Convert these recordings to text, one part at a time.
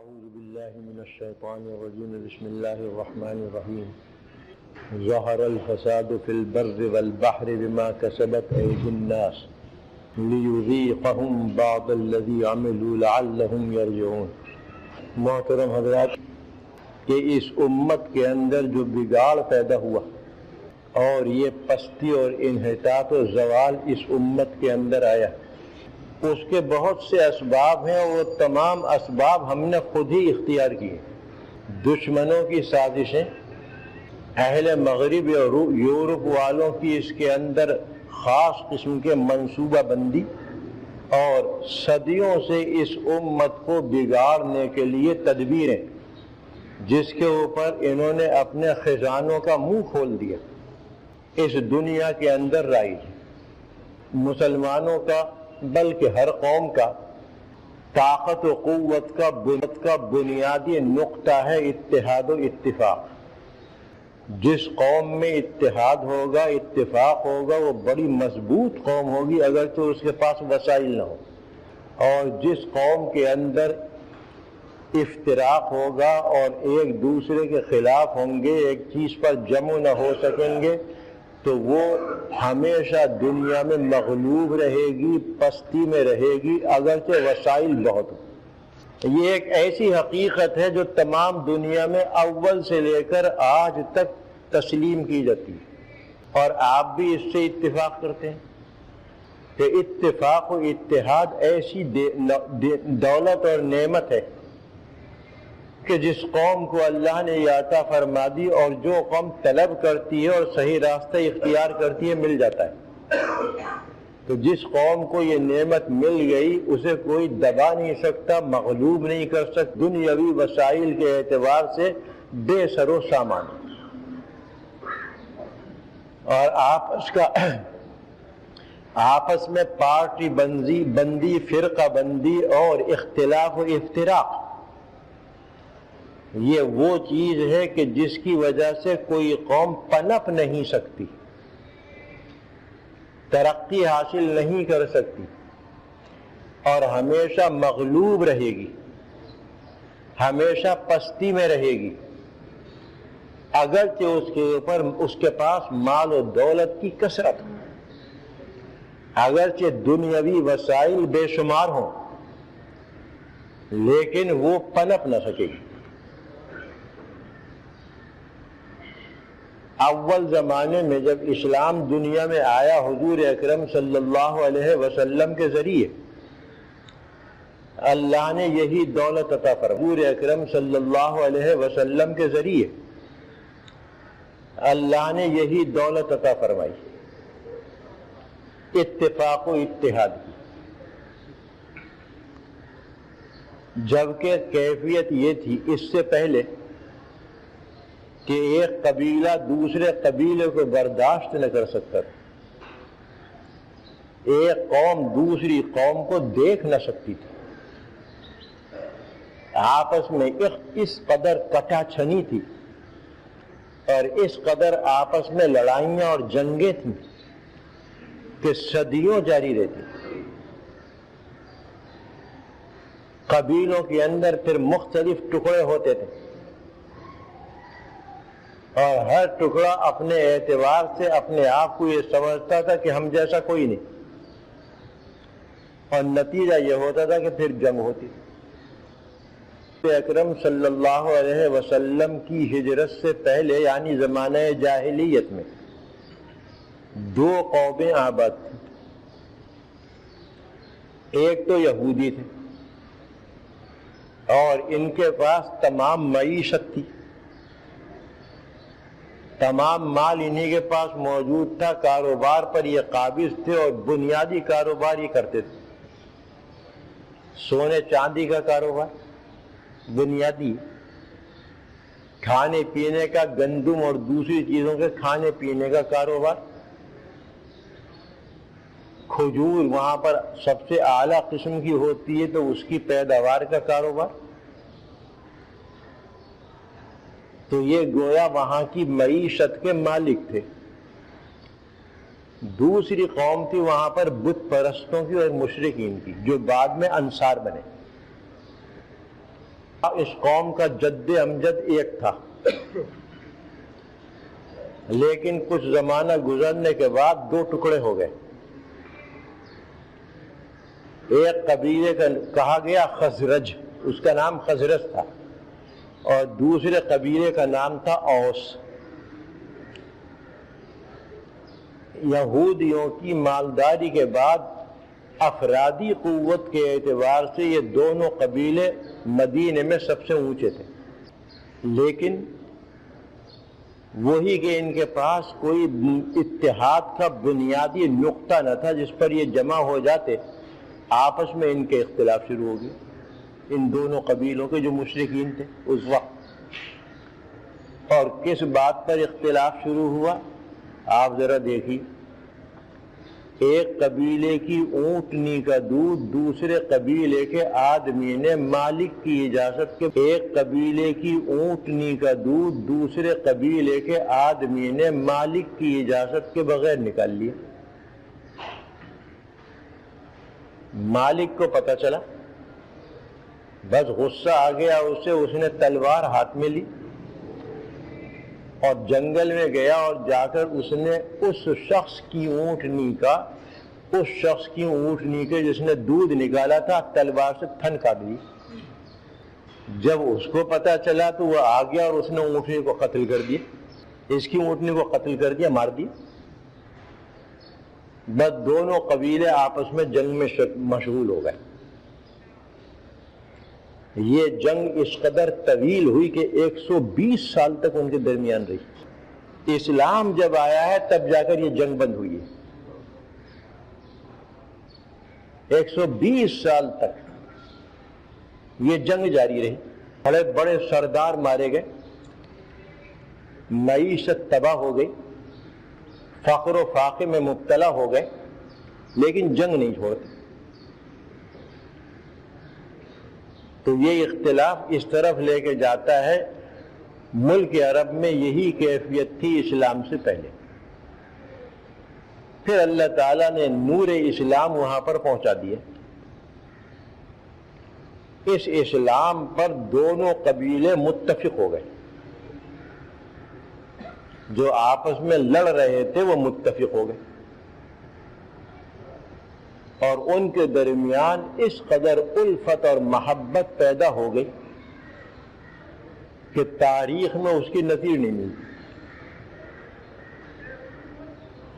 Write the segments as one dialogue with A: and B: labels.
A: اعوذ باللہ من الشیطان الرجیم بسم اللہ الرحمن الرحیم ظہر الفساد فی البر والبحر بما کسبت ایدی الناس لیذیقہم بعض الذی عملوا لعلہم یرجعون۔ محترم حضرات، کہ اس امت کے اندر جو بگاڑ پیدا ہوا اور یہ پستی اور انحطاط و زوال اس امت کے اندر آیا، اس کے بہت سے اسباب ہیں، وہ تمام اسباب ہم نے خود ہی اختیار کیے۔ دشمنوں کی سازشیں، اہل مغرب اور یورپ والوں کی اس کے اندر خاص قسم کے منصوبہ بندی، اور صدیوں سے اس امت کو بگاڑنے کے لیے تدبیریں، جس کے اوپر انہوں نے اپنے خزانوں کا منہ کھول دیا۔ اس دنیا کے اندر رائج مسلمانوں کا بلکہ ہر قوم کا طاقت و قوت کا بنیادی نقطہ ہے اتحاد و اتفاق۔ جس قوم میں اتحاد ہوگا، اتفاق ہوگا، وہ بڑی مضبوط قوم ہوگی اگرچہ اس کے پاس وسائل نہ ہو۔ اور جس قوم کے اندر افتراق ہوگا اور ایک دوسرے کے خلاف ہوں گے، ایک چیز پر جمع نہ ہو سکیں گے، تو وہ ہمیشہ دنیا میں مغلوب رہے گی، پستی میں رہے گی، اگرچہ وسائل بہت ہوں۔ یہ ایک ایسی حقیقت ہے جو تمام دنیا میں اول سے لے کر آج تک تسلیم کی جاتی ہے، اور آپ بھی اس سے اتفاق کرتے ہیں کہ اتفاق و اتحاد ایسی دولت اور نعمت ہے کہ جس قوم کو اللہ نے یہ عطا فرما دی، اور جو قوم طلب کرتی ہے اور صحیح راستہ اختیار کرتی ہے، مل جاتا ہے۔ تو جس قوم کو یہ نعمت مل گئی، اسے کوئی دبا نہیں سکتا، مغلوب نہیں کر سکتا، دنیاوی وسائل کے اعتبار سے بے سر و سامان۔ اور آپس میں پارٹی بندی، فرقہ بندی اور اختلاف و افتراق، یہ وہ چیز ہے کہ جس کی وجہ سے کوئی قوم پنپ نہیں سکتی، ترقی حاصل نہیں کر سکتی، اور ہمیشہ مغلوب رہے گی، ہمیشہ پستی میں رہے گی، اگرچہ اس کے پاس مال و دولت کی کثرت ہو، اگرچہ دنیاوی وسائل بے شمار ہوں، لیکن وہ پنپ نہ سکے گی۔ اول زمانے میں جب اسلام دنیا میں آیا، حضور اکرم صلی اللہ علیہ وسلم کے ذریعے اللہ نے یہی دولت عطا فرمائی۔ حضور اکرم صلی اللہ علیہ وسلم کے ذریعے اللہ نے یہی دولت عطا فرمائی، اتفاق و اتحاد کی۔ جبکہ کیفیت یہ تھی اس سے پہلے کہ ایک قبیلہ دوسرے قبیلے کو برداشت نہ کر سکتا تھا، ایک قوم دوسری قوم کو دیکھ نہ سکتی تھی، آپس میں اس قدر کٹا چھنی تھی، اور اس قدر آپس میں لڑائیاں اور جنگیں تھیں کہ صدیوں جاری رہتی۔ قبیلوں کے اندر پھر مختلف ٹکڑے ہوتے تھے، اور ہر ٹکڑا اپنے اعتبار سے اپنے آپ کو یہ سمجھتا تھا کہ ہم جیسا کوئی نہیں، اور نتیجہ یہ ہوتا تھا کہ پھر جنگ ہوتی۔ اکرم صلی اللہ علیہ وسلم کی ہجرت سے پہلے، یعنی زمانہ جاہلیت میں، دو قومیں آباد تھیں۔ ایک تو یہودی تھے، اور ان کے پاس تمام معیشت تھی، تمام مال انہی کے پاس موجود تھا، کاروبار پر یہ قابض تھے، اور بنیادی کاروبار یہ کرتے تھے، سونے چاندی کا کاروبار بنیادی، کھانے پینے کا، گندم اور دوسری چیزوں کے کھانے پینے کا کاروبار، کھجور وہاں پر سب سے اعلیٰ قسم کی ہوتی ہے تو اس کی پیداوار کا کاروبار۔ تو یہ گویا وہاں کی معیشت کے مالک تھے۔ دوسری قوم تھی وہاں پر بت پرستوں کی اور مشرکین کی، جو بعد میں انصار بنے۔ اس قوم کا جد امجد ایک تھا، لیکن کچھ زمانہ گزرنے کے بعد دو ٹکڑے ہو گئے۔ ایک قبیلے کا کہا گیا خزرج، اس کا نام خزرج تھا، اور دوسرے قبیلے کا نام تھا اوس۔ یہودیوں کی مالداری کے بعد افرادی قوت کے اعتبار سے یہ دونوں قبیلے مدینے میں سب سے اونچے تھے، لیکن وہی کہ ان کے پاس کوئی اتحاد کا بنیادی نقطہ نہ تھا جس پر یہ جمع ہو جاتے۔ آپس میں ان کے اختلاف شروع ہو گئے، ان دونوں قبیلوں کے جو مشرکین تھے اس وقت۔ اور کس بات پر اختلاف شروع ہوا آپ ذرا دیکھیے، ایک قبیلے کی اونٹنی کا دودھ دوسرے قبیلے کے آدمی نے مالک کی اجازت کے، ایک قبیلے کی اونٹنی کا دودھ دوسرے قبیلے کے آدمی نے مالک کی اجازت کے بغیر نکال لیا۔ مالک کو پتہ چلا، بس غصہ آ گیا اسے، اس نے تلوار ہاتھ میں لی اور جنگل میں گیا، اور جا کر اس نے اس شخص کی اونٹنی کے جس نے دودھ نکالا تھا تلوار سے تھن کاٹ دی۔ جب اس کو پتہ چلا تو وہ آ گیا اور اس نے اونٹنی کو قتل کر دیا، اس کی اونٹنی کو قتل کر دیا، مار دیا۔ بس دونوں قبیلے آپس میں جنگ میں مشغول ہو گئے۔ یہ جنگ اس قدر طویل ہوئی کہ 120 سال تک ان کے درمیان رہی۔ اسلام جب آیا ہے تب جا کر یہ جنگ بند ہوئی ہے۔ 120 سال تک یہ جنگ جاری رہی، بڑے بڑے سردار مارے گئے، معیشت تباہ ہو گئی، فقر و فاقے میں مبتلا ہو گئے، لیکن جنگ نہیں چھوڑتے۔ تو یہ اختلاف اس طرف لے کے جاتا ہے، ملک عرب میں یہی کیفیت تھی اسلام سے پہلے، پھر اللہ تعالیٰ نے نور اسلام وہاں پر پہنچا دیا۔ اس اسلام پر دونوں قبیلے متفق ہو گئے، جو آپس میں لڑ رہے تھے وہ متفق ہو گئے، اور ان کے درمیان اس قدر الفت اور محبت پیدا ہو گئی کہ تاریخ میں اس کی نظیر نہیں ملتی۔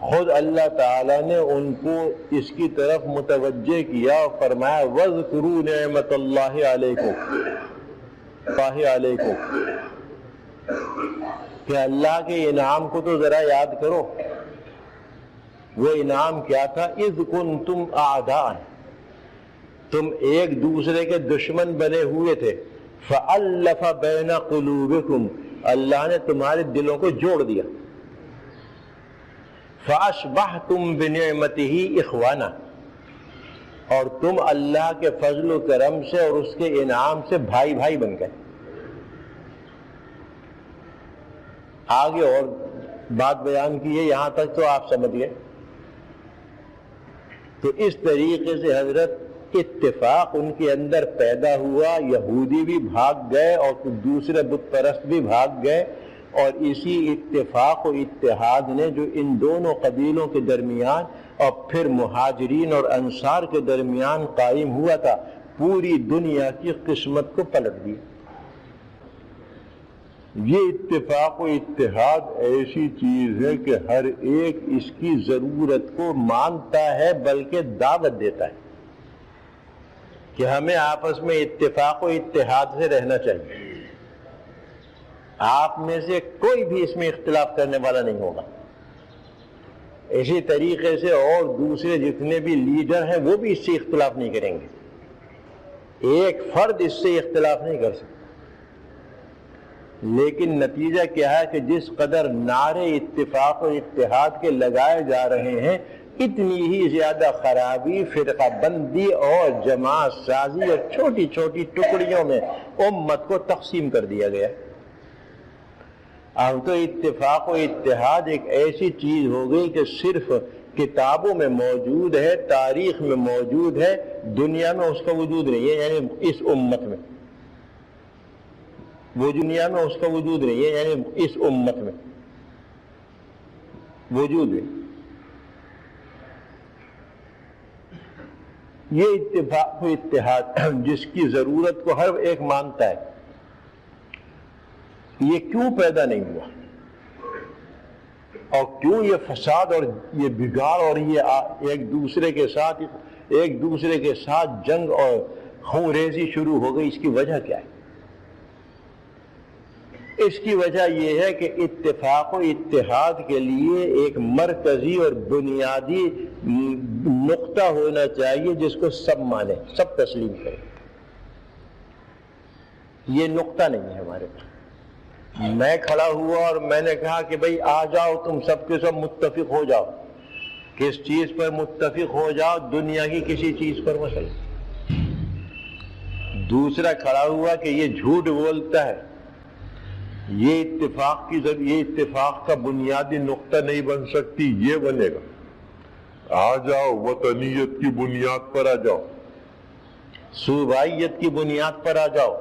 A: خود اللہ تعالیٰ نے ان کو اس کی طرف متوجہ کیا اور فرمایا وَاذْكُرُوا نِعْمَةَ اللَّهِ عَلَيْكُمْ، کہ اللہ کے انعام کو تو ذرا یاد کرو۔ وہ انعام کیا تھا؟ اذ کنتم اعداء، تم ایک دوسرے کے دشمن بنے ہوئے تھے، فألف بین قلوبکم، اللہ نے تمہارے دلوں کو جوڑ دیا، فأصبحتم بنعمتہ اخوانا، اور تم اللہ کے فضل و کرم سے اور اس کے انعام سے بھائی بھائی بن گئے۔ آگے اور بات بیان کی ہے، یہاں تک تو آپ سمجھ گئے۔ تو اس طریقے سے حضرت اتفاق ان کے اندر پیدا ہوا، یہودی بھی بھاگ گئے اور دوسرے بت پرست بھی بھاگ گئے، اور اسی اتفاق و اتحاد نے جو ان دونوں قبیلوں کے درمیان اور پھر مہاجرین اور انصار کے درمیان قائم ہوا تھا، پوری دنیا کی قسمت کو پلٹ دیا۔ یہ اتفاق و اتحاد ایسی چیز ہے کہ ہر ایک اس کی ضرورت کو مانتا ہے، بلکہ دعوت دیتا ہے کہ ہمیں آپس میں اتفاق و اتحاد سے رہنا چاہیے۔ آپ میں سے کوئی بھی اس میں اختلاف کرنے والا نہیں ہوگا۔ اسی طریقے سے اور دوسرے جتنے بھی لیڈر ہیں وہ بھی اس سے اختلاف نہیں کریں گے، ایک فرد اس سے اختلاف نہیں کر سکتا۔ لیکن نتیجہ کیا ہے کہ جس قدر نعرے اتفاق و اتحاد کے لگائے جا رہے ہیں، اتنی ہی زیادہ خرابی، فرقہ بندی اور جماعت سازی اور چھوٹی چھوٹی ٹکڑیوں میں امت کو تقسیم کر دیا گیا۔ اب تو اتفاق و اتحاد ایک ایسی چیز ہو گئی کہ صرف کتابوں میں موجود ہے، تاریخ میں موجود ہے، دنیا میں اس کا وجود نہیں ہے، یعنی اس امت میں وہ دنیا میں اس کا وجود نہیں ہے، یعنی اس امت میں وجود ہے۔ یہ اتفاق و اتحاد جس کی ضرورت کو ہر ایک مانتا ہے، یہ کیوں پیدا نہیں ہوا، اور کیوں یہ فساد اور یہ بگاڑ اور یہ ایک دوسرے کے ساتھ جنگ اور خون ریزی شروع ہو گئی؟ اس کی وجہ کیا ہے؟ اس کی وجہ یہ ہے کہ اتفاق و اتحاد کے لیے ایک مرکزی اور بنیادی نقطہ ہونا چاہیے جس کو سب مانیں، سب تسلیم کریں۔ یہ نقطہ نہیں ہے ہمارے پاس۔ میں کھڑا ہوا اور میں نے کہا کہ بھئی آ جاؤ تم سب کے سب متفق ہو جاؤ۔ کس چیز پر متفق ہو جاؤ؟ دنیا کی کسی چیز پر مثلا۔ دوسرا کھڑا ہوا کہ یہ جھوٹ بولتا ہے، یہ اتفاق کا بنیادی نقطہ نہیں بن سکتی، یہ بنے گا۔ آ جاؤ وطنیت کی بنیاد پر آ جاؤ، صوبائیت کی بنیاد پر آ جاؤ،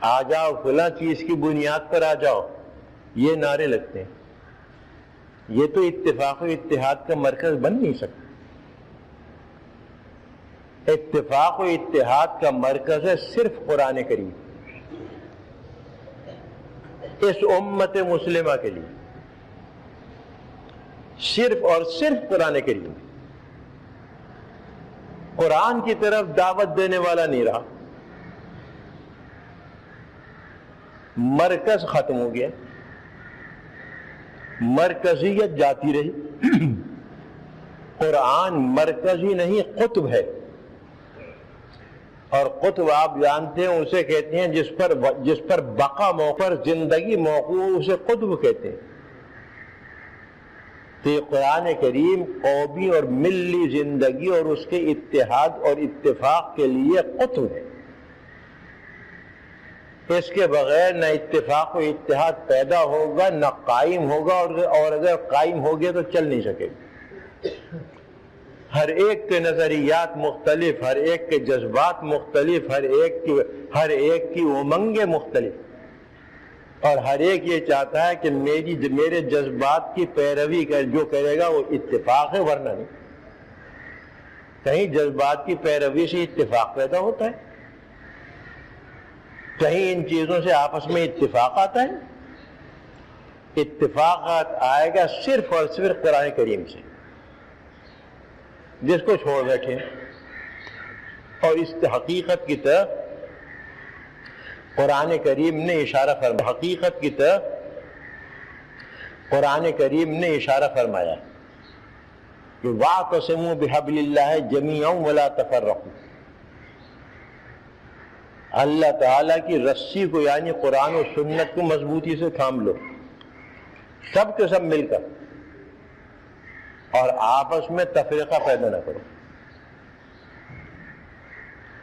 A: آ جاؤ فلاں چیز کی بنیاد پر آ جاؤ، یہ نعرے لگتے ہیں۔ یہ تو اتفاق و اتحاد کا مرکز بن نہیں سکتا۔ اتفاق و اتحاد کا مرکز ہے صرف قرآن کریم، اس امت مسلمہ کے لیے صرف اور صرف قرآن کریم۔ قرآن کی طرف دعوت دینے والا نہیں رہا، مرکز ختم ہو گیا، مرکزیت جاتی رہی۔ قرآن مرکزی نہیں، قطب ہے، اور قطب آپ جانتے ہیں اسے کہتے ہیں جس پر بقا پر زندگی موقوف، اسے قطب کہتے ہیں۔ تو یہ قرآن کریم قومی اور ملی زندگی اور اس کے اتحاد اور اتفاق کے لیے قطب ہے۔ اس کے بغیر نہ اتفاق و اتحاد پیدا ہوگا نہ قائم ہوگا، اور اگر قائم ہو گیا تو چل نہیں سکے گا۔ ہر ایک کے نظریات مختلف، ہر ایک کے جذبات مختلف، ہر ایک کی امنگیں مختلف، اور ہر ایک یہ چاہتا ہے کہ میرے جذبات کی پیروی جو کرے گا وہ اتفاق ہے، ورنہ نہیں۔ کہیں جذبات کی پیروی سے اتفاق پیدا ہوتا ہے، کہیں ان چیزوں سے آپس میں اتفاق آتا ہے؟ اتفاق آئے گا صرف اور صرف قرآن کریم سے، جس کو چھوڑ بیٹھے۔ اور اس حقیقت کی طرف قرآن کریم نے اشارہ فرمایا، حقیقت کی طرف قرآن کریم نے اشارہ فرمایا کہ وَاعْتَصِمُوا بِحَبْلِ اللَّهِ جَمِيعًا وَلَا تَفَرَّقُوا۔ اللہ تعالیٰ کی رسی کو یعنی قرآن و سنت کو مضبوطی سے تھام لو، سب کے سب مل کر، اور آپس میں تفریقہ پیدا نہ کرو۔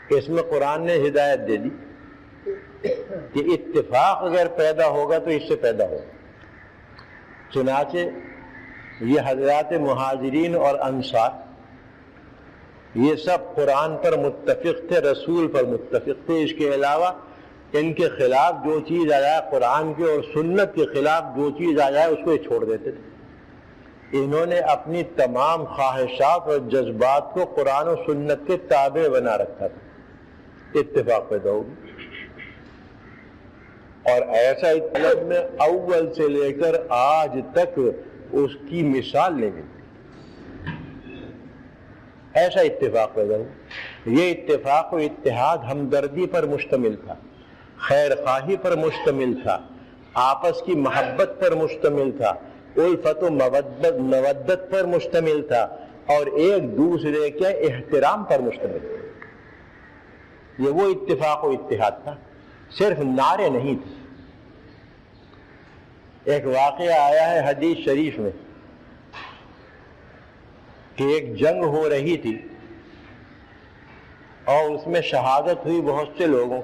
A: اس میں قرآن نے ہدایت دے دی کہ اتفاق اگر پیدا ہوگا تو اس سے پیدا ہوگا۔ چنانچہ یہ حضرات مہاجرین اور انصار یہ سب قرآن پر متفق تھے، رسول پر متفق تھے۔ اس کے علاوہ ان کے خلاف جو چیز آ جائے، قرآن کے اور سنت کے خلاف جو چیز آ جائے اس کو یہ چھوڑ دیتے تھے۔ انہوں نے اپنی تمام خواہشات اور جذبات کو قرآن و سنت کے تابع بنا رکھا تھا، اتفاق پیدا ہوگی۔ اور ایسا اتفاق میں اول سے لے کر آج تک اس کی مثال نہیں ملتی، ایسا اتفاق پیدا ہوا۔ یہ اتفاق و اتحاد ہمدردی پر مشتمل تھا، خیر خواہی پر مشتمل تھا، آپس کی محبت پر مشتمل تھا، الفت و مودت پر مشتمل تھا، اور ایک دوسرے کے احترام پر مشتمل تھا۔ یہ وہ اتفاق و اتحاد تھا، صرف نعرے نہیں تھے۔ ایک واقعہ آیا ہے حدیث شریف میں کہ ایک جنگ ہو رہی تھی اور اس میں شہادت ہوئی بہت سے لوگوں۔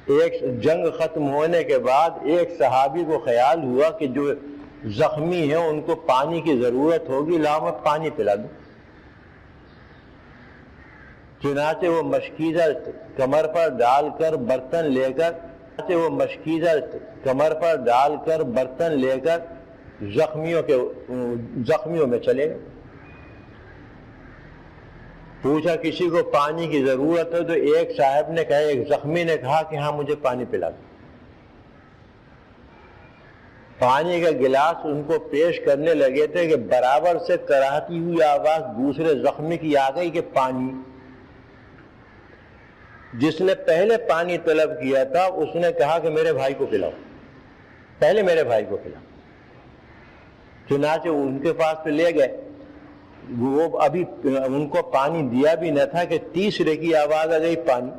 A: ایک جنگ ختم ہونے کے بعد ایک صحابی کو خیال ہوا کہ جو زخمی ہیں ان کو پانی کی ضرورت ہوگی، لاؤ میں پانی پلا دوں۔ چنانچہ وہ مشکیزہ کمر پر ڈال کر برتن لے کر زخمیوں میں چلے گئے۔ پوچھا کسی کو پانی کی ضرورت ہے تو ایک صاحب نے کہا، ایک زخمی نے کہا کہ ہاں مجھے پانی پلا دو۔ پانی کا گلاس ان کو پیش کرنے لگے تھے کہ برابر سے کراہتی ہوئی آواز دوسرے زخمی کی آ گئی کہ پانی۔ جس نے پہلے پانی طلب کیا تھا اس نے کہا کہ میرے بھائی کو پلاؤ، پہلے میرے بھائی کو پلاؤ۔ چنانچہ ان کے پاس تو لے گئے، وہ ابھی ان کو پانی دیا بھی نہ تھا کہ تیسرے کی آواز آ گئی پانی۔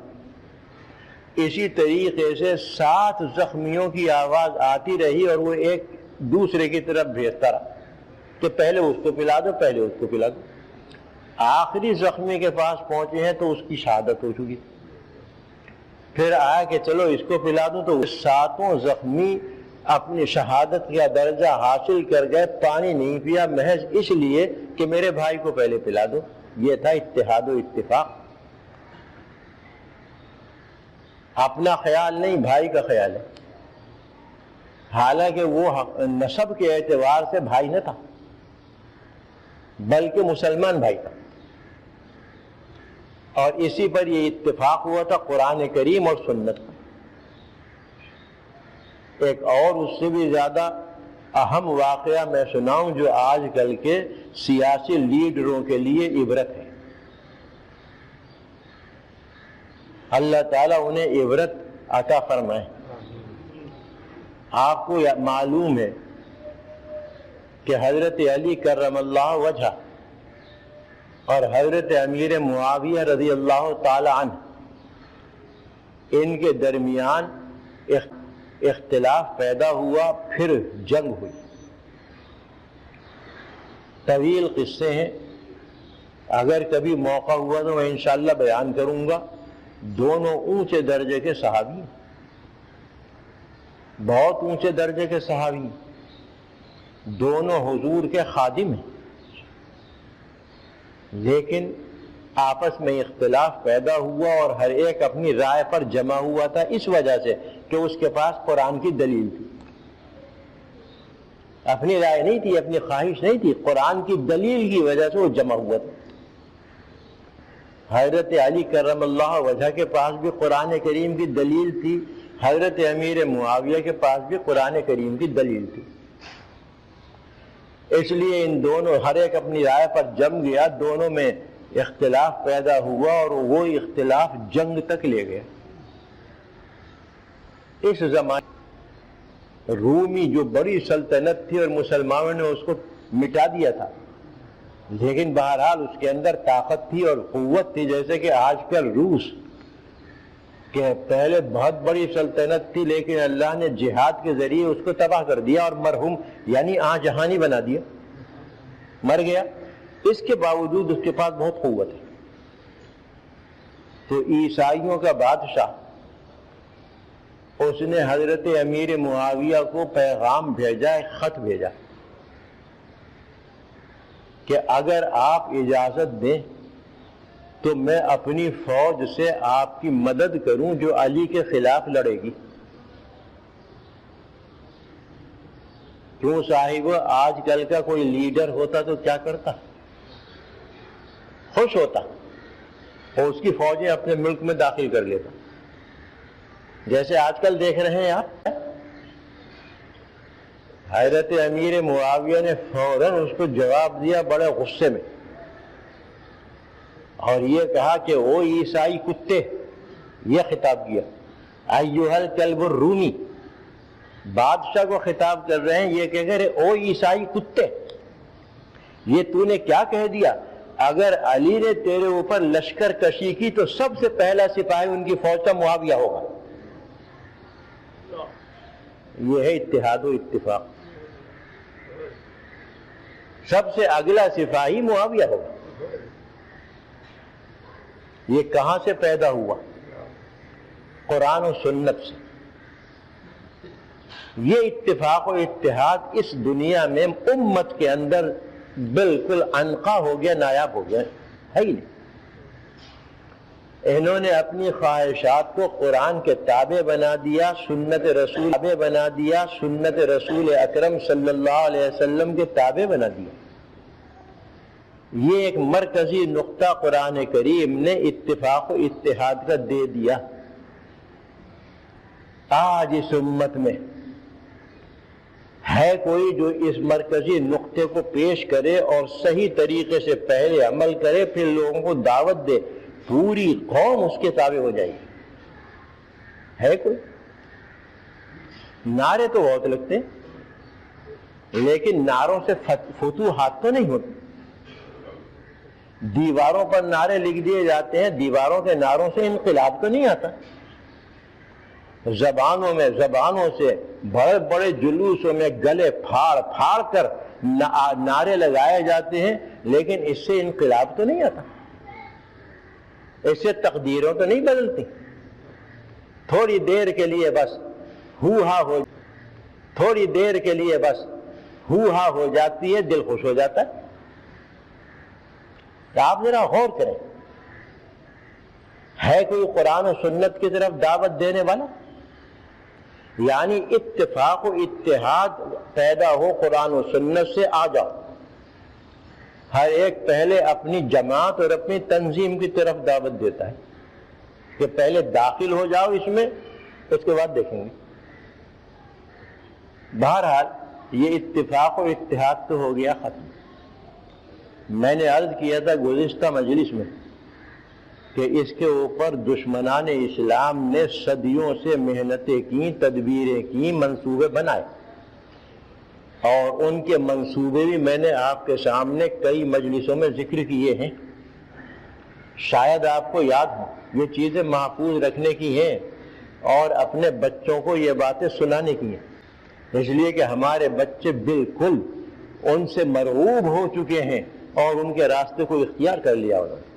A: اسی طریقے سے 7 زخمیوں کی آواز آتی رہی اور وہ ایک دوسرے کی طرف بھیجتا رہا کہ پہلے اس کو پلا دو، پہلے اس کو پلا دو۔ آخری زخمی کے پاس پہنچے ہیں تو اس کی شہادت ہو چکی، پھر آیا کہ چلو اس کو پلا دوں، تو 7 زخمی اپنی شہادت کا درجہ حاصل کر گئے، پانی نہیں پیا محض اس لیے کہ میرے بھائی کو پہلے پلا دو۔ یہ تھا اتحاد و اتفاق، اپنا خیال نہیں بھائی کا خیال ہے، حالانکہ وہ نسب کے اعتبار سے بھائی نہ تھا بلکہ مسلمان بھائی تھا، اور اسی پر یہ اتفاق ہوا تھا قرآن کریم اور سنت کا۔ ایک اور اس سے بھی زیادہ اہم واقعہ میں سناؤں جو آج کل کے سیاسی لیڈروں کے لیے عبرت ہے۔ اللہ تعالیٰ انہیں عبرت عطا فرمائے۔ آپ کو معلوم ہے کہ حضرت علی کرم اللہ وجہ اور حضرت امیر معاویہ رضی اللہ تعالی عنہ، ان کے درمیان اختلاف پیدا ہوا، پھر جنگ ہوئی۔ طویل قصے ہیں، اگر کبھی موقع ہوا تو میں انشاءاللہ بیان کروں گا۔ دونوں اونچے درجے کے صحابی، بہت اونچے درجے کے صحابی، دونوں حضور کے خادم ہیں، لیکن آپس میں اختلاف پیدا ہوا اور ہر ایک اپنی رائے پر جمع ہوا تھا، اس وجہ سے کہ اس کے پاس قرآن کی دلیل تھی۔ اپنی رائے نہیں تھی، اپنی خواہش نہیں تھی، قرآن کی دلیل کی وجہ سے وہ جمع ہوا تھا۔ حضرت علی کرم اللہ وجہ کے پاس بھی قرآن کریم کی دلیل تھی، حضرت امیر معاویہ کے پاس بھی قرآن کریم کی دلیل تھی، اس لیے ان دونوں ہر ایک اپنی رائے پر جم گیا، دونوں میں اختلاف پیدا ہوا اور وہ اختلاف جنگ تک لے گیا۔ اس زمانے رومی جو بڑی سلطنت تھی اور مسلمانوں نے اس کو مٹا دیا تھا، لیکن بہرحال اس کے اندر طاقت تھی اور قوت تھی، جیسے کہ آج کل روس کہ پہلے بہت بڑی سلطنت تھی لیکن اللہ نے جہاد کے ذریعے اس کو تباہ کر دیا اور مرحوم یعنی جہانی بنا دیا، مر گیا۔ اس کے باوجود اس کے پاس بہت قوت ہے۔ تو عیسائیوں کا بادشاہ، اس نے حضرت امیر معاویہ کو پیغام بھیجا، ایک خط بھیجا کہ اگر آپ اجازت دیں تو میں اپنی فوج سے آپ کی مدد کروں جو علی کے خلاف لڑے گی۔ کیوں صاحب، آج کل کا کوئی لیڈر ہوتا تو کیا کرتا؟ خوش ہوتا اور اس کی فوجیں اپنے ملک میں داخل کر لیتا، جیسے آج کل دیکھ رہے ہیں آپ۔ حضرت امیر معاویہ نے فوراً اس کو جواب دیا بڑے غصے میں، اور یہ کہا کہ او عیسائی کتے، یہ خطاب کیا، ایھا الکلب الرومی، بادشاہ کو خطاب کر رہے ہیں، یہ کہہ رہے او عیسائی کتے، یہ تو نے کیا کہہ دیا؟ اگر علی نے تیرے اوپر لشکر کشی کی تو سب سے پہلا سپاہی ان کی فوج کا معاویہ ہوگا۔ یہ ہے اتحاد و اتفاق، سب سے اگلا سپاہی معاویہ ہوگا۔ یہ کہاں سے پیدا ہوا؟ قرآن و سنت سے۔ یہ اتفاق و اتحاد اس دنیا میں امت کے اندر بالکل عنقا ہو گیا، نایاب ہو گیا، ہے ہی نہیں۔ انہوں نے اپنی خواہشات کو قرآن کے تابع بنا دیا، سنت رسول اکرم صلی اللہ علیہ وسلم کے تابع بنا دیا۔ یہ ایک مرکزی نقطہ قرآن کریم نے اتفاق و اتحاد کا دے دیا۔ آج اس امت میں ہے کوئی جو اس مرکزی نقطے کو پیش کرے اور صحیح طریقے سے پہلے عمل کرے، پھر لوگوں کو دعوت دے، پوری قوم اس کے تابع ہو جائے گی؟ ہے کوئی؟ نعرے تو بہت لگتے ہیں، لیکن نعروں سے فتوحات تو نہیں ہوتی۔ دیواروں پر نعرے لکھ دیے جاتے ہیں، دیواروں کے نعروں سے انقلاب تو نہیں آتا۔ زبانوں سے بڑے بڑے جلوسوں میں گلے پھاڑ پھاڑ کر نعرے لگائے جاتے ہیں، لیکن اس سے انقلاب تو نہیں آتا، اس سے تقدیروں تو نہیں بدلتی۔ تھوڑی دیر کے لیے بس ہو ہو جاتی ہے، دل خوش ہو جاتا ہے۔ آپ ذرا غور کریں، ہے کوئی قرآن و سنت کی طرف دعوت دینے والا؟ یعنی اتفاق و اتحاد پیدا ہو قرآن و سنت سے، آ جاؤ۔ ہر ایک پہلے اپنی جماعت اور اپنی تنظیم کی طرف دعوت دیتا ہے کہ پہلے داخل ہو جاؤ اس میں، اس کے بعد دیکھیں گے۔ بہرحال یہ اتفاق و اتحاد تو ہو گیا ختم۔ میں نے عرض کیا تھا گزشتہ مجلس میں کہ اس کے اوپر دشمنان اسلام نے صدیوں سے محنتیں کی، تدبیریں کی، منصوبے بنائے، اور ان کے منصوبے بھی میں نے آپ کے سامنے کئی مجلسوں میں ذکر کیے ہیں۔ شاید آپ کو یاد ہو، یہ چیزیں محفوظ رکھنے کی ہیں اور اپنے بچوں کو یہ باتیں سنانے کی ہیں، اس لیے کہ ہمارے بچے بالکل ان سے مرعوب ہو چکے ہیں اور ان کے راستے کو اختیار کر لیا انہوں نے۔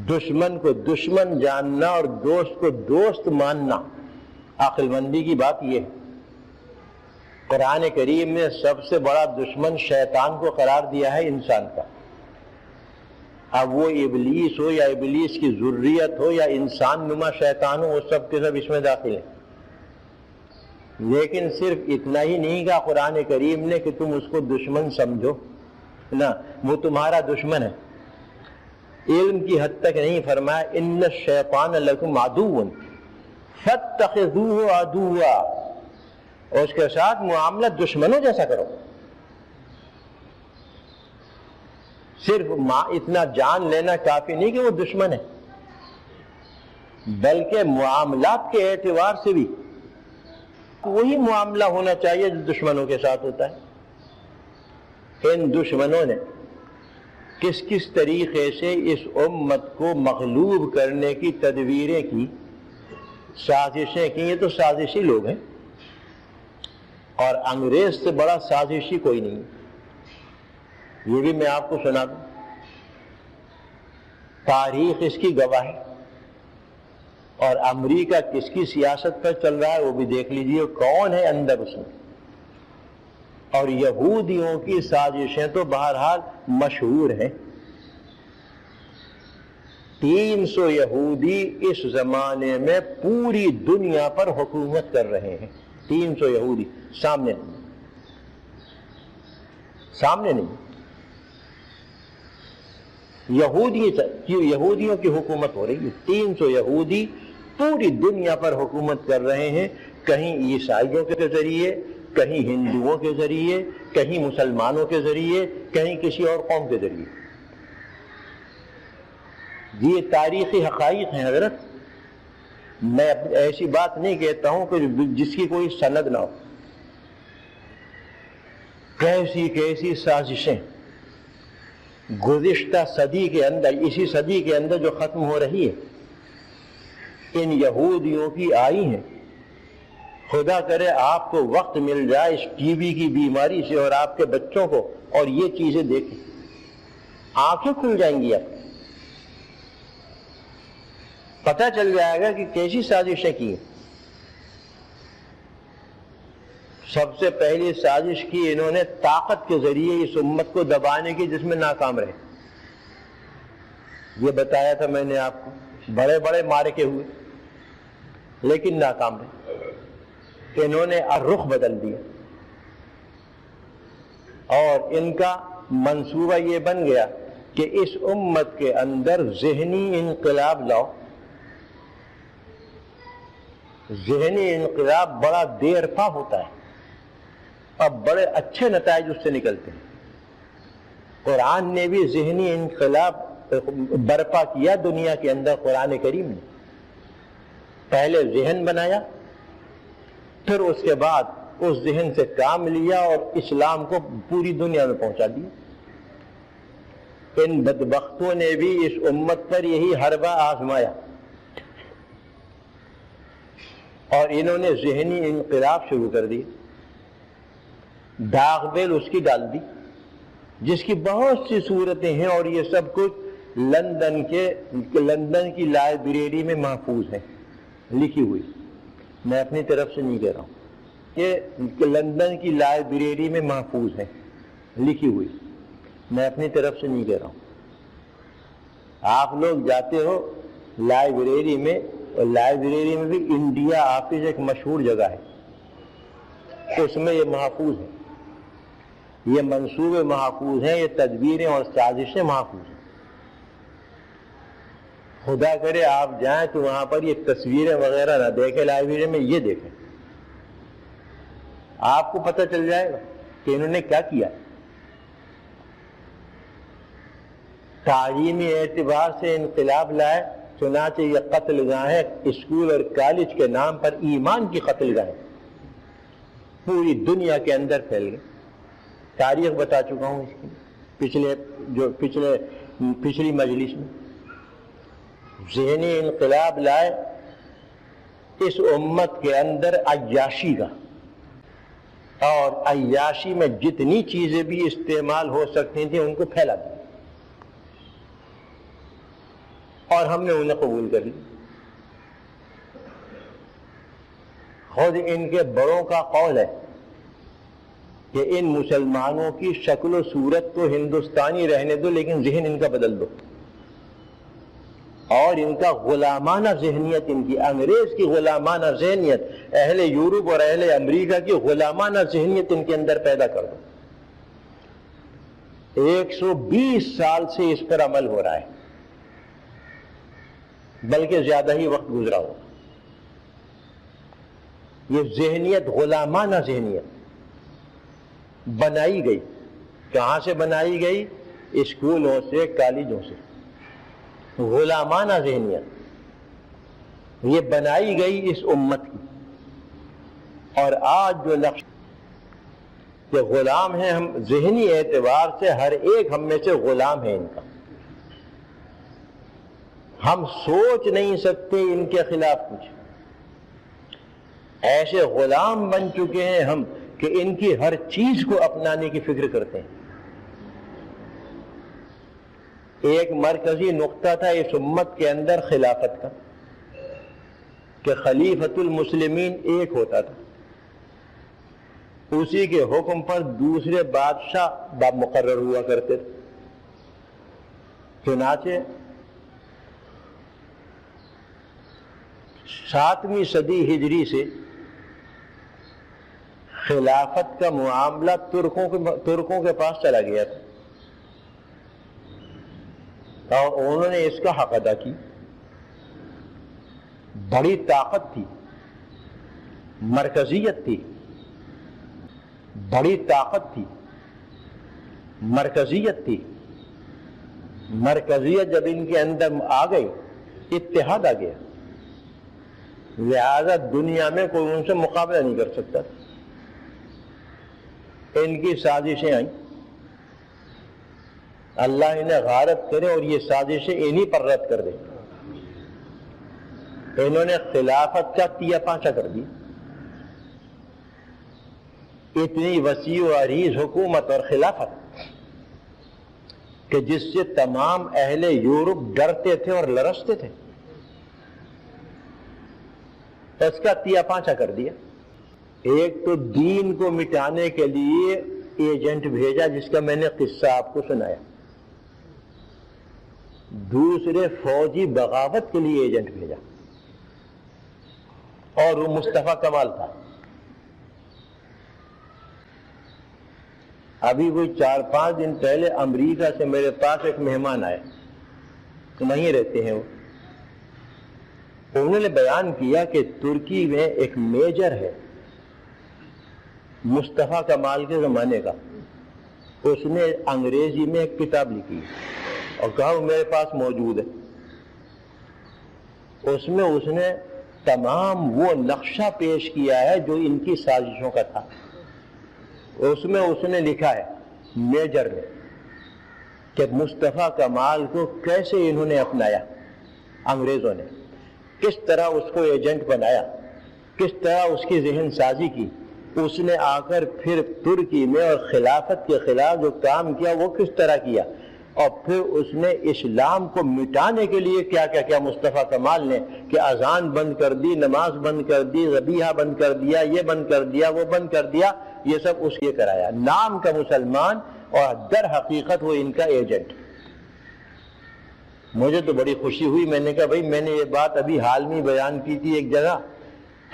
A: دشمن کو دشمن جاننا اور دوست کو دوست ماننا، عقل مندی کی بات یہ ہے۔ قرآن کریم نے سب سے بڑا دشمن شیطان کو قرار دیا ہے انسان کا۔ اب وہ ابلیس ہو یا ابلیس کی ذریت ہو یا انسان نما شیطان ہو، وہ سب کے سب اس میں داخل ہیں۔ لیکن صرف اتنا ہی نہیں کہا قرآن کریم نے کہ تم اس کو دشمن سمجھو، نہ، وہ تمہارا دشمن ہے۔ علم کی حد تک نہیں فرمایا ان الشیطان لکم عدو فاتخذوہ عدوا، اور اس کے ساتھ معاملہ دشمنوں جیسا کرو۔ صرف اتنا جان لینا کافی نہیں کہ وہ دشمن ہے، بلکہ معاملات کے اعتبار سے بھی وہی معاملہ ہونا چاہیے جو دشمنوں کے ساتھ ہوتا ہے۔ ان دشمنوں نے کس کس طریقے سے اس امت کو مغلوب کرنے کی تدبیریں کی، سازشیں کی، یہ تو سازشی لوگ ہیں، اور انگریز سے بڑا سازشی کوئی نہیں۔ یہ بھی میں آپ کو سنا دوں، تاریخ اس کی گواہ ہے، اور امریکہ کس کی سیاست پر چل رہا ہے وہ بھی دیکھ لیجئے، کون ہے اندر اس میں۔ اور یہودیوں کی سازشیں تو بہرحال مشہور ہیں۔ 300 یہودی اس زمانے میں پوری دنیا پر حکومت کر رہے ہیں۔ 300 یہودی، سامنے نہیں، یہودیوں کی حکومت ہو رہی ہے۔ 300 یہودی پوری دنیا پر حکومت کر رہے ہیں، کہیں عیسائیوں کے ذریعے، کہیں ہندوؤں کے ذریعے، کہیں مسلمانوں کے ذریعے، کہیں کسی اور قوم کے ذریعے۔ یہ تاریخی حقائق ہیں حضرت، میں ایسی بات نہیں کہتا ہوں کہ جس کی کوئی سند نہ ہو۔ کیسی کیسی سازشیں گزشتہ صدی کے اندر، اسی صدی کے اندر جو ختم ہو رہی ہے، ان یہودیوں کی آئی ہیں۔ خدا کرے آپ کو وقت مل جائے اس ٹی بی کی بیماری سے اور آپ کے بچوں کو، اور یہ چیزیں دیکھیں، آنکھیں کھل جائیں گی، آپ پتہ چل جائے گا کہ کیسی سازشیں کی۔ سب سے پہلی سازش کی انہوں نے طاقت کے ذریعے اس امت کو دبانے کی، جس میں ناکام رہے۔ یہ بتایا تھا میں نے آپ کو، بڑے بڑے معرکے ہوئے لیکن ناکام رہے۔ انہوں نے رخ بدل دیا اور ان کا منصوبہ یہ بن گیا کہ اس امت کے اندر ذہنی انقلاب لاؤ۔ ذہنی انقلاب بڑا دیر پا ہوتا ہے، اب بڑے اچھے نتائج اس سے نکلتے ہیں۔ قرآن نے بھی ذہنی انقلاب برپا کیا دنیا کے اندر۔ قرآن کریم نے پہلے ذہن بنایا، پھر اس کے بعد اس ذہن سے کام لیا اور اسلام کو پوری دنیا میں پہنچا دیا۔ ان بدبختوں نے بھی اس امت پر یہی حربہ آزمایا اور انہوں نے ذہنی انقلاب شروع کر دیا، داغ بیل اس کی ڈال دی، جس کی بہت سی صورتیں ہیں اور یہ سب کچھ لندن کی لائبریری میں محفوظ ہے، لکھی ہوئی۔ میں اپنی طرف سے نہیں کہہ رہا ہوں، یہ لندن کی لائبریری میں محفوظ ہے، لکھی ہوئی۔ میں اپنی طرف سے نہیں کہہ رہا ہوں۔ آپ لوگ جاتے ہو لائبریری میں، اور لائبریری میں بھی انڈیا آفس ایک مشہور جگہ ہے، اس میں یہ محفوظ ہے، یہ منصوبے محفوظ ہیں، یہ تدبیریں اور سازشیں محفوظ ہیں۔ خدا کرے آپ جائیں تو وہاں پر یہ تصویریں وغیرہ نہ دیکھیں، لائبریری میں یہ دیکھیں، آپ کو پتہ چل جائے گا کہ انہوں نے کیا کیا۔ تعلیمی اعتبار سے انقلاب لائے، چنانچہ یہ قتل گاہیں اسکول اور کالج کے نام پر ایمان کی قتل گاہیں پوری دنیا کے اندر پھیل گئی۔ تاریخ بتا چکا ہوں اس کی پچھلی مجلس میں۔ ذہنی انقلاب لائے اس امت کے اندر عیاشی کا، اور عیاشی میں جتنی چیزیں بھی استعمال ہو سکتی تھیں ان کو پھیلا دیا، اور ہم نے انہیں قبول کر لی۔ خود ان کے بڑوں کا قول ہے کہ ان مسلمانوں کی شکل و صورت تو ہندوستانی رہنے دو، لیکن ذہن ان کا بدل دو، اور ان کا غلامانہ ذہنیت، ان کی انگریز کی غلامانہ ذہنیت، اہل یورپ اور اہل امریکہ کی غلامانہ ذہنیت ان کے اندر پیدا کر دو۔ 120 سال سے اس پر عمل ہو رہا ہے، بلکہ زیادہ ہی وقت گزرا ہو۔ یہ ذہنیت، غلامانہ ذہنیت بنائی گئی، کہاں سے بنائی گئی؟ اسکولوں سے، کالجوں سے۔ غلامانہ ذہنیت یہ بنائی گئی اس امت کی، اور آج جو نقش کہ غلام ہیں ہم، ذہنی اعتبار سے ہر ایک ہم میں سے غلام ہے ان کا۔ ہم سوچ نہیں سکتے ان کے خلاف کچھ، ایسے غلام بن چکے ہیں ہم کہ ان کی ہر چیز کو اپنانے کی فکر کرتے ہیں۔ ایک مرکزی نقطہ تھا اس امت کے اندر خلافت کا، کہ خلیفۃ المسلمین ایک ہوتا تھا، اسی کے حکم پر دوسرے بادشاہ مقرر ہوا کرتے تھے۔ چنانچہ 7ویں صدی ہجری سے خلافت کا معاملہ ترکوں کے پاس چلا گیا تھا، اور انہوں نے اس کا حق ادا کی۔ بڑی طاقت تھی، مرکزیت تھی، بڑی طاقت تھی، مرکزیت تھی۔ مرکزیت جب ان کے اندر آ گئی، اتحاد آ گیا، لہذا دنیا میں کوئی ان سے مقابلہ نہیں کر سکتا۔ ان کی سازشیں آئیں، اللہ انہیں غارت کرے اور یہ سازشیں انہی پر رد کر دے۔ انہوں نے خلافت کا تیا پانچا کر دی۔ اتنی وسیع و عریض حکومت اور خلافت کہ جس سے تمام اہل یورپ ڈرتے تھے اور لرزتے تھے، اس کا تیا پانچا کر دیا۔ ایک تو دین کو مٹانے کے لیے ایجنٹ بھیجا، جس کا میں نے قصہ آپ کو سنایا۔ دوسرے فوجی بغاوت کے لیے ایجنٹ بھیجا، اور وہ مصطفیٰ کمال تھا۔ ابھی کوئی 4-5 دن پہلے امریکہ سے میرے پاس ایک مہمان آئے، وہیں رہتے ہیں وہ۔ انہوں نے بیان کیا کہ ترکی میں ایک میجر ہے مصطفیٰ کمال کے زمانے کا، اس نے انگریزی میں ایک کتاب لکھی اور کہا وہ میرے پاس موجود ہے۔ اس میں اس نے تمام وہ نقشہ پیش کیا ہے جو ان کی سازشوں کا تھا۔ اس میں اس نے لکھا ہے میجر نے کہ مصطفیٰ کمال کو کیسے انہوں نے اپنایا انگریزوں نے، کس طرح اس کو ایجنٹ بنایا، کس طرح اس کی ذہن سازی کی، اس نے آ کر پھر ترکی میں اور خلافت کے خلاف جو کام کیا وہ کس طرح کیا، اور پھر اس نے اسلام کو مٹانے کے لیے کیا کیا کیا مصطفیٰ کمال نے، کہ اذان بند کر دی، نماز بند کر دی، ذبیحہ بند کر دیا، یہ بند کر دیا، وہ بند کر دیا، یہ سب اس کے کرایا، نام کا مسلمان اور در حقیقت وہ ان کا ایجنٹ۔ مجھے تو بڑی خوشی ہوئی، میں نے کہا بھائی میں نے یہ بات ابھی حال میں بیان کی تھی ایک جگہ،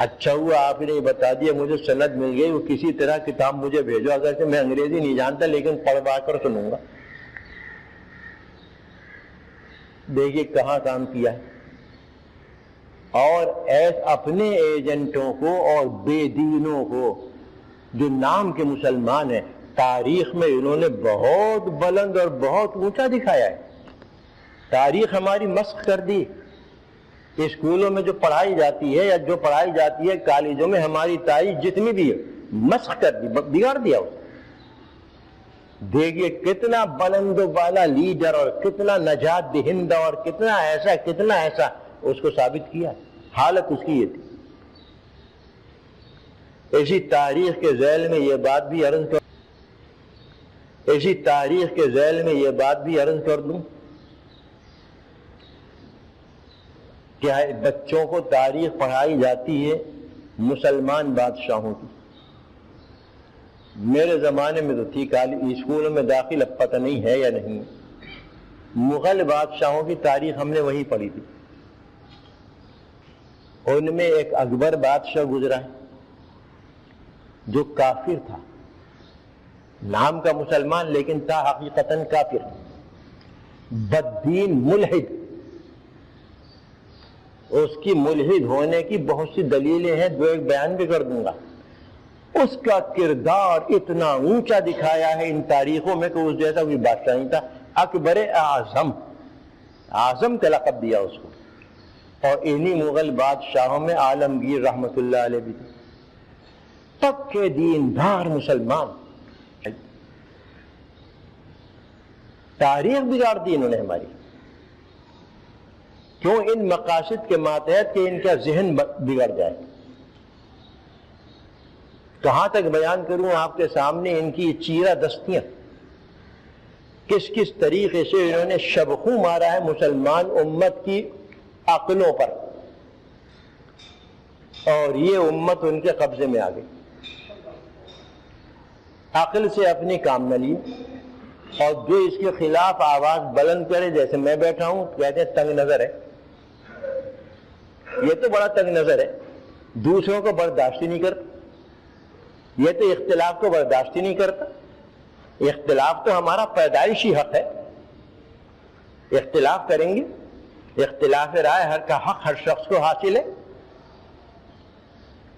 A: اچھا ہوا آپ نے یہ بتا دیا، مجھے سند مل گئی، وہ کسی طرح کتاب مجھے بھیجو، اگرچہ میں انگریزی نہیں جانتا لیکن پڑھوا کر سنوں گا۔ دیکھیے کہاں کام کیا ہے، اور اپنے ایجنٹوں کو اور بے دینوں کو جو نام کے مسلمان ہیں تاریخ میں انہوں نے بہت بلند اور بہت اونچا دکھایا ہے۔ تاریخ ہماری مسخ کر دی، اسکولوں میں جو پڑھائی جاتی ہے یا جو پڑھائی جاتی ہے کالجوں میں، ہماری تاریخ جتنی بھی ہے مسخ کر دی، بگاڑ دیا اس۔ دیکھیے کتنا بلند و بالا لیڈر اور کتنا نجات دہندہ اور کتنا ایسا اس کو ثابت کیا، حالت اس کی یہ تھی۔ اسی تاریخ کے ذیل میں یہ بات بھی عرض کر دوں کہ بچوں کو تاریخ پڑھائی جاتی ہے مسلمان بادشاہوں کی۔ میرے زمانے میں تو تھی، اسکولوں میں داخل اب پتہ نہیں ہے یا نہیں، مغل بادشاہوں کی تاریخ ہم نے وہی پڑھی تھی۔ ان میں ایک اکبر بادشاہ گزرا ہے جو کافر تھا، نام کا مسلمان لیکن تھا حقیقتاً کافر، بددین ملحد۔ اس کی ملحد ہونے کی بہت سی دلیلیں ہیں، دو ایک بیان بھی کر دوں گا۔ اس کا کردار اتنا اونچا دکھایا ہے ان تاریخوں میں کہ اس جیسا کوئی بادشاہ نہیں تھا۔ اکبر اعظم کا لقب دیا اس کو، اور انہی مغل بادشاہوں میں عالمگیر رحمت اللہ علیہ بھی تھے، پکے دیندار مسلمان۔ تاریخ بگاڑ دی انہوں نے ہماری، کیوں؟ ان مقاصد کے ماتحت کہ ان کا ذہن بگڑ جائے۔ کہاں تک بیان کروں آپ کے سامنے ان کی چیرہ دستیاں، کس طریقے سے انہوں نے شبخوں مارا ہے مسلمان امت کی عقلوں پر، اور یہ امت ان کے قبضے میں آ گئی۔ عقل سے اپنی کام نہ لی، اور جو اس کے خلاف آواز بلند کرے، جیسے میں بیٹھا ہوں، کہتے ہیں تنگ نظر ہے، یہ تو بڑا تنگ نظر ہے، دوسروں کو برداشت ہی نہیں کرتا، یہ تو اختلاف کو برداشت ہی نہیں کرتا۔ اختلاف تو ہمارا پیدائشی حق ہے، اختلاف کریں گے، اختلاف رائے ہر کا حق ہر شخص کو حاصل ہے۔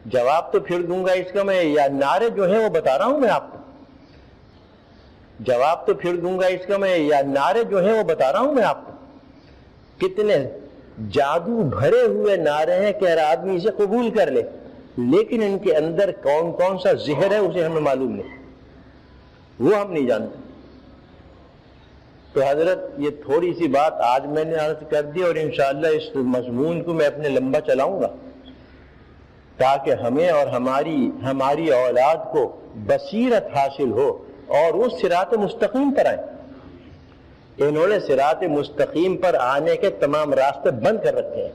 A: جواب تو پھر دوں گا اس کا میں، یا نعرے جو ہیں وہ بتا رہا ہوں میں آپ کو، جواب تو پھر دوں گا اس کا میں، یا نعرے جو ہیں وہ بتا رہا ہوں میں آپ کو، کتنے جادو بھرے ہوئے نعرے ہیں کہ ہر آدمی اسے قبول کر لے، لیکن ان کے اندر کون کون سا زہر ہے اسے ہمیں معلوم نہیں، وہ ہم نہیں جانتے۔ تو حضرت یہ تھوڑی سی بات آج میں نے عرض کر دی، اور انشاءاللہ اس مضمون کو میں اپنے لمبا چلاؤں گا تاکہ ہمیں اور ہماری اولاد کو بصیرت حاصل ہو اور وہ صراط مستقیم پر آئیں۔ انہوں نے صراط مستقیم پر آنے کے تمام راستے بند کر رکھے ہیں،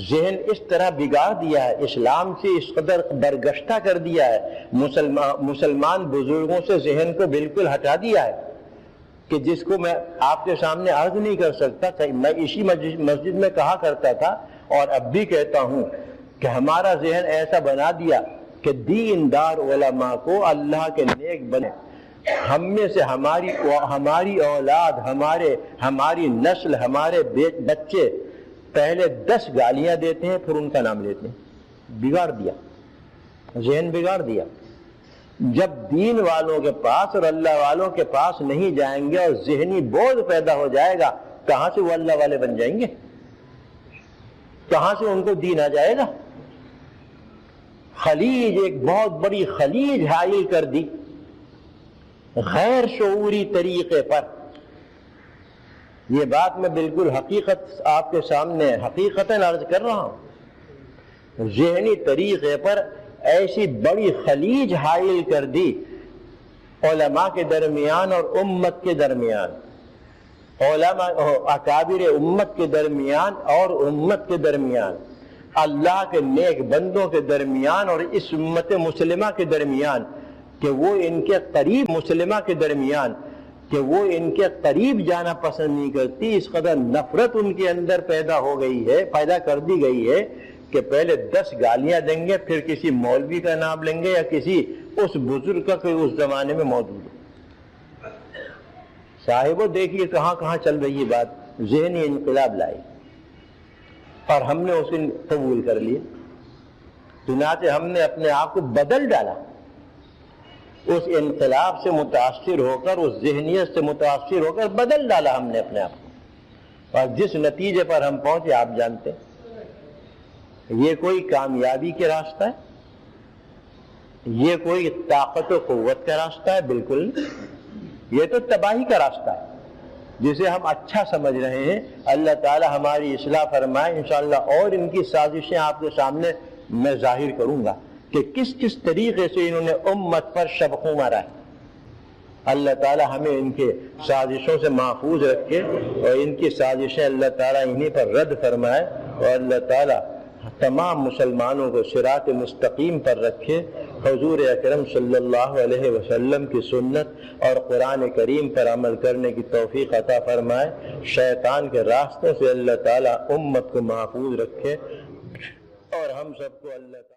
A: ذہن اس طرح بگاڑ دیا ہے، اسلام سے اس قدر برگشتہ کر دیا ہے، مسلمان بزرگوں سے ذہن کو بالکل ہٹا دیا ہے کہ جس کو میں آپ کے سامنے عرض نہیں کر سکتا تھا. میں اسی مسجد میں کہا کرتا تھا اور اب بھی کہتا ہوں کہ ہمارا ذہن ایسا بنا دیا کہ دیندار علماء کو اللہ کے نیک بنے. ہم میں سے ہماری اولاد، ہماری نسل، ہمارے بچے پہلے 10 گالیاں دیتے ہیں پھر ان کا نام لیتے ہیں. بگاڑ دیا، ذہن بگاڑ دیا. جب دین والوں کے پاس اور اللہ والوں کے پاس نہیں جائیں گے اور ذہنی بوجھ پیدا ہو جائے گا، کہاں سے وہ اللہ والے بن جائیں گے؟ کہاں سے ان کو دین آ جائے گا؟ خلیج، ایک بہت بڑی خلیج حائل کر دی غیر شعوری طریقے پر. یہ بات میں بالکل حقیقت آپ کے سامنے حقیقتاً عرض کر رہا ہوں. ذہنی طریقے پر ایسی بڑی خلیج حائل کر دی علماء کے درمیان اور امت کے درمیان، علماء اکابر امت کے درمیان اور امت کے درمیان، اللہ کے نیک بندوں کے درمیان اور اس امت مسلمہ کے درمیان، کہ وہ ان کے قریب مسلمہ کے درمیان، کہ وہ ان کے قریب جانا پسند نہیں کرتی. اس قدر نفرت ان کے اندر پیدا کر دی گئی ہے کہ پہلے 10 گالیاں دیں گے، پھر کسی مولوی کا نام لیں گے یا کسی اس بزرگ کا کہ اس زمانے میں موجود ہے. صاحبو دیکھیے کہاں کہاں چل رہی ہے بات. ذہنی انقلاب لائی اور ہم نے اسے قبول کر لیا. چنانچہ ہم نے اپنے آپ کو بدل ڈالا، اس انقلاب سے متاثر ہو کر، اس ذہنیت سے متاثر ہو کر بدل ڈالا ہم نے اپنے آپ کو. اور جس نتیجے پر ہم پہنچے آپ جانتے ہیں. یہ کوئی کامیابی کے راستہ ہے؟ یہ کوئی طاقت و قوت کا راستہ ہے؟ بالکل نہیں. یہ تو تباہی کا راستہ ہے جسے ہم اچھا سمجھ رہے ہیں. اللہ تعالی ہماری اصلاح فرمائے. انشاءاللہ اور ان کی سازشیں آپ کے سامنے میں ظاہر کروں گا کہ کس کس طریقے سے انہوں نے امت پر شبخوں مارا ہے. اللہ تعالی ہمیں ان کے سازشوں سے محفوظ رکھے اور ان کی سازشیں اللہ تعالی انہی پر رد فرمائے اور اللہ تعالی تمام مسلمانوں کو صراط مستقیم پر رکھے. حضور اکرم صلی اللہ علیہ وسلم کی سنت اور قرآن کریم پر عمل کرنے کی توفیق عطا فرمائے. شیطان کے راستوں سے اللہ تعالی امت کو محفوظ رکھے اور ہم سب کو اللہ تعالی